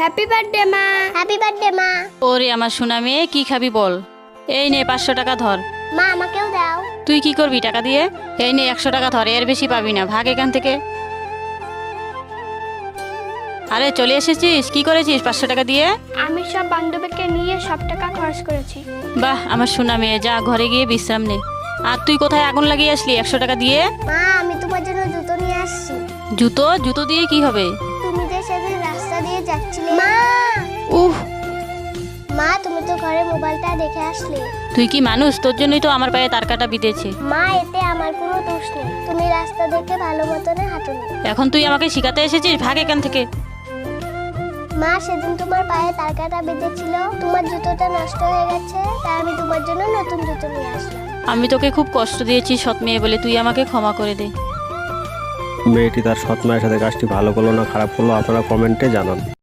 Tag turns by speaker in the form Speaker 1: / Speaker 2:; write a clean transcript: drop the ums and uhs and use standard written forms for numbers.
Speaker 1: Happy birthday মা।
Speaker 2: Happy birthday মা।
Speaker 3: ওরে আমার সোনা মেয়ে, কি খাবি বল? এই নে 500 টাকা ধর।
Speaker 2: মা আমাকেও দাও।
Speaker 3: তুই কি করবি টাকা দিয়ে? এই নে 100 টাকা ধর, এর বেশি পাবি না, ভাগ এখান থেকে। আরে চলে এসেছিস, কি করেছিস 500 টাকা দিয়ে?
Speaker 1: আমি সব বান্ধবীকে নিয়ে সব টাকা খরচ করেছি।
Speaker 3: বাহ আমার সোনা মেয়ে, যা ঘরে গিয়ে বিশ্রাম নে। আর তুই কোথায় আগুন লাগিয়ে আসলি 100 টাকা দিয়ে?
Speaker 2: মা আমি তোমার জন্য জুতো নিয়ে আসছি।
Speaker 3: জুতো? জুতো দিয়ে কি হবে?
Speaker 2: তুমি যে সেদিন রাস্তা দিয়ে যাচ্ছিলে। মা
Speaker 3: উহ,
Speaker 2: মা তুমি তো ঘরে মোবাইলটা দেখে আসলে।
Speaker 3: তুই কি মানুষ? তোর জন্যই তো আমার পায়ে তার কাটা বিঁধেছে।
Speaker 2: মা এতে আমার কোনো দোষ নেই, তুমি রাস্তা দেখে ভালো মতনে হাঁটুনি।
Speaker 3: এখন তুই আমাকে শিখাতে এসেছিস, ভাগ এখান থেকে।
Speaker 2: মা সেদিন তোমার পায়ে তার কাটা বেঁধেছিল, তোমার জুতোটা নষ্ট হয়ে গেছে, তাই আমি তোমার জন্য নতুন জুতো নিয়ে আসলাম।
Speaker 3: আমি তোকে খুব কষ্ট দিয়েছি সৎ মেয়ে বলে, তুই আমাকে ক্ষমা করে দে।
Speaker 4: মেয়েটি তার সৎ মায়ের সাথে কাজটি ভালো করলো না খারাপ করলো আপনারা কমেন্টে জানান।